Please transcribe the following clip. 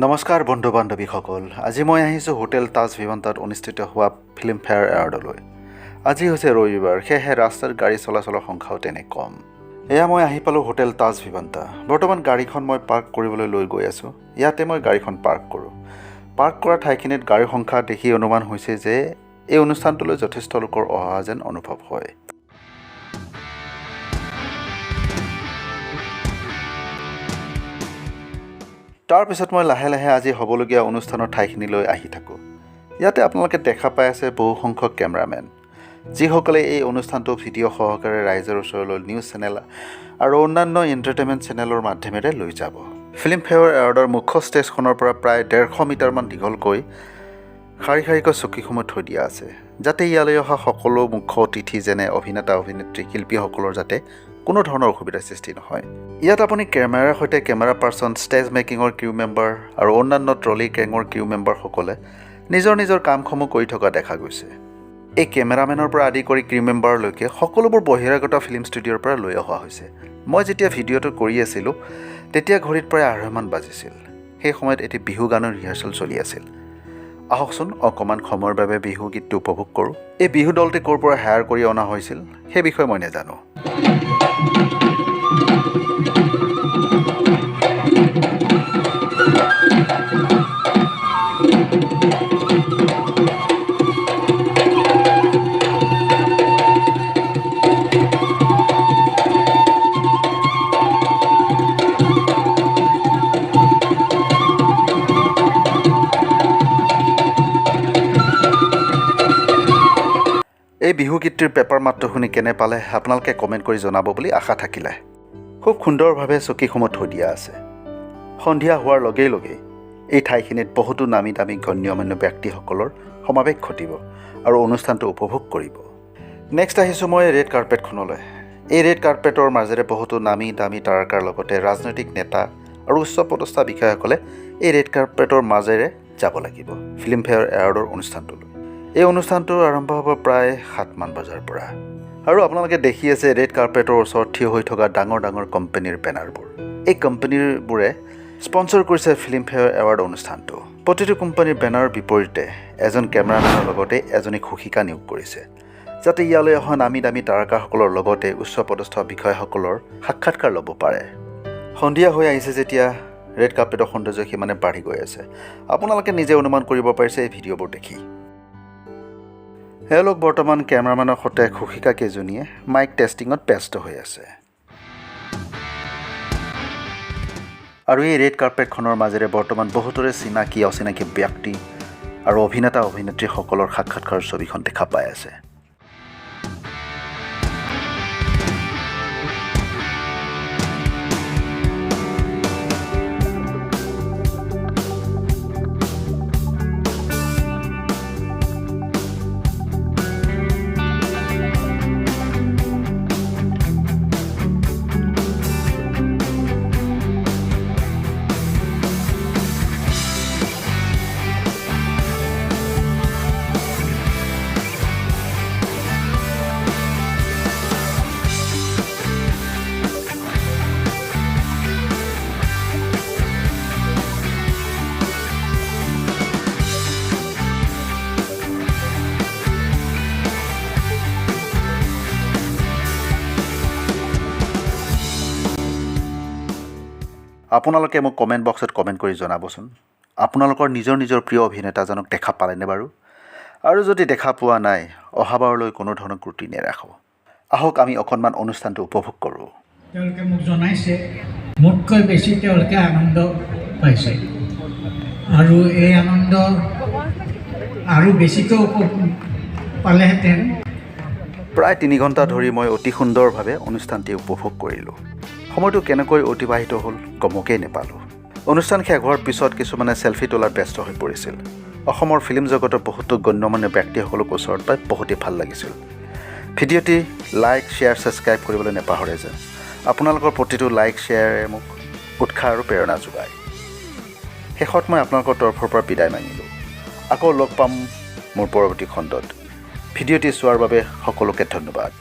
নমস্কাৰ বন্ধু বান্ধৱীসকল, আজি মই আহিছোঁ হোটেল তাজ ভিভান্তাত অনুষ্ঠিত হোৱা ফিল্ম ফেয়াৰ এৱাৰ্ডলৈ। আজি হৈছে ৰবিবাৰ, সেয়েহে ৰাস্তাত গাড়ী চলাচলৰ সংখ্যাও তেনে কম। এয়া মই আহি পালোঁ হোটেল তাজ ভিভান্তা। বৰ্তমান গাড়ীখন মই পাৰ্ক কৰিবলৈ লৈ গৈ আছোঁ। ইয়াতে মই গাড়ীখন পাৰ্ক কৰোঁ। পাৰ্ক কৰা ঠাইখিনিত গাড়ীৰ সংখ্যা দেখি অনুমান হৈছে যে এই অনুষ্ঠানটোলৈ যথেষ্ট লোকৰ অহা যেন অনুভৱ হয়। তাৰ পিছত মই লাহে লাহে আজি হ'বলগীয়া অনুষ্ঠানৰ ঠাইখিনিলৈ আহি থাকোঁ। ইয়াতে আপোনালোকে দেখা পাই আছে বহু সংখ্যক কেমেৰামেন, যিসকলে এই অনুষ্ঠানটো ভিডিঅ' সহকাৰে ৰাইজৰ ওচৰলৈ নিউজ চেনেল আৰু অন্যান্য এণ্টাৰটেইনমেণ্ট চেনেলৰ মাধ্যমেৰে লৈ যাব। ফিল্ম ফেয়াৰ এৱাৰ্ডৰ মুখ্য ষ্টেজখনৰ পৰা প্ৰায় 150 মিটাৰমান দীঘলকৈ শাৰী শাৰীকৈ চকীসমূহ থৈ দিয়া আছে, যাতে ইয়ালৈ অহা সকলো মুখ্য অতিথি যেনে অভিনেতা অভিনেত্ৰী শিল্পীসকলৰ যাতে কোনো ধৰণৰ অসুবিধাৰ সৃষ্টি নহয়। ইয়াত আপুনি কেমেৰাৰ সৈতে কেমেৰা পাৰ্চন, ষ্টেজ মেকিঙৰ ক্ৰিউ মেম্বাৰ আৰু অন্যান্য ট্ৰলি কেঙৰ ক্ৰিউ মেম্বাৰসকলে নিজৰ নিজৰ কামসমূহ কৰি থকা দেখা গৈছে। এই কেমেৰামেনৰ পৰা আদি কৰি ক্ৰিউ মেম্বাৰলৈকে সকলোবোৰ বহিৰাগত ফিল্ম ষ্টুডিঅ'ৰ পৰা লৈ অহা হৈছে। মই যেতিয়া ভিডিঅ'টো কৰি আছিলোঁ তেতিয়া ঘড়ীত প্ৰায় 2:30 বাজিছিল। সেই সময়ত এটি বিহু গানৰ ৰিহাৰ্চেল চলি আছিল। আহকচোন অকণমান সময়ৰ বাবে বিহু গীতটো উপভোগ কৰোঁ। এই বিহু দলটি ক'ৰ পৰা হায়াৰ কৰি অনা হৈছিল সেই বিষয়ে মই নাজানো। এই বিহু গীতটিৰ পেপাৰ মাতটো শুনি কেনে পালে আপোনালোকে কমেণ্ট কৰি জনাব বুলি আশা থাকিলে। খুব সুন্দৰভাৱে চকীসমূহ থৈ দিয়া আছে। সন্ধিয়া হোৱাৰ লগে লগে এই ঠাইখিনিত বহুতো নামী দামী গণ্যমান্য ব্যক্তিসকলৰ সমাৱেশ ঘটিব আৰু অনুষ্ঠানটো উপভোগ কৰিব। নেক্সট আহিছোঁ মই ৰেড কাৰ্পেটখনলৈ। এই ৰেড কাৰ্পেটৰ মাজেৰে বহুতো নামী দামী তাৰকাৰ লগতে ৰাজনৈতিক নেতা আৰু উচ্চপদস্থ বিষয়াসকলে এই ৰেড কাৰ্পেটৰ মাজেৰে যাব লাগিব ফিল্ম ফেয়াৰ এৱাৰ্ডৰ অনুষ্ঠানটোলৈ। এই অনুষ্ঠানটো আৰম্ভ হ'ব প্ৰায় 7মান বজাৰ পৰা। আৰু আপোনালোকে দেখি আছে ৰেড কাৰ্পেটৰ ওচৰত থিয় হৈ থকা ডাঙৰ ডাঙৰ কোম্পানীৰ বেনাৰবোৰ। এই কোম্পানীবোৰে স্পন্সৰ কৰিছে ফিল্ম ফেয়াৰ এৱাৰ্ড অনুষ্ঠানটো। প্ৰতিটো কোম্পানীৰ বেনাৰৰ বিপৰীতে এজন কেমেৰামেনৰ লগতে এজনী সূষিকা নিয়োগ কৰিছে, যাতে ইয়ালৈ অহা নামী দামী তাৰকাসকলৰ লগতে উচ্চপদস্থ বিষয়াসকলৰ সাক্ষাৎকাৰ ল'ব পাৰে। সন্ধিয়া হৈ আহিছে যেতিয়া ৰেড কাৰ্পেটৰ সৌন্দৰ্য সিমানে বাঢ়ি গৈ আছে। আপোনালোকে নিজে অনুমান কৰিব পাৰিছে এই ভিডিঅ'বোৰ দেখি। এওঁলোক বৰ্তমান কেমেৰামেনৰ সৈতে সূষিকা কেইজনীয়ে মাইক টেষ্টিঙত ব্যস্ত হৈ আছে। আৰু এই ৰেড কাৰ্পেটখনৰ মাজেৰে বৰ্তমান বহুতৰে চিনাকি অচিনাকি ব্যক্তি আৰু অভিনেতা অভিনেত্ৰীসকলৰ সাক্ষাৎকাৰ ছবিখন দেখা পাই আছে। আপোনালোকে মোক কমেণ্ট বক্সত কমেণ্ট কৰি জনাবচোন, আপোনালোকৰ নিজৰ নিজৰ প্ৰিয় অভিনেতাজনক দেখা পালেনে বাৰু? আৰু যদি দেখা পোৱা নাই, অহাবাৰলৈ কোনো ধৰণৰ ক্ৰুটি নেৰাখোঁ। আহক আমি অকণমান অনুষ্ঠানটো উপভোগ কৰোঁ। তেওঁলোকে মোক জনাইছে মোতকৈ বেছি তেওঁলোকে আনন্দ পাইছে, আৰু এই আনন্দ আৰু বেছিকৈ পালেহেঁতেন। প্ৰায় 3 ঘণ্টা ধৰি মই অতি সুন্দৰভাৱে অনুষ্ঠানটি উপভোগ কৰিলোঁ। সময়টো কেনেকৈ অতিবাহিত হ'ল গমকেই নাপালোঁ। অনুষ্ঠান শেষ হোৱাৰ পিছত কিছুমানে চেলফি তোলাত ব্যস্ত হৈ পৰিছিল। অসমৰ ফিল্ম জগতৰ বহুতো গণ্যমান্য ব্যক্তিসকলক ওচৰত পাই বহুতেই ভাল লাগিছিল। ভিডিঅ'টি লাইক, শ্বেয়াৰ, ছাবস্ক্ৰাইব কৰিবলৈ নাপাহৰে যেন। আপোনালোকৰ প্ৰতিটো লাইক শ্বেয়াৰে মোক উৎসাহ আৰু প্ৰেৰণা যোগায়। শেষত মই আপোনালোকৰ তৰফৰ পৰা বিদায় মাগিলোঁ। আকৌ লগ পাম মোৰ পৰৱৰ্তী খণ্ডত। ভিডিঅ'টি চোৱাৰ বাবে সকলোকে ধন্যবাদ।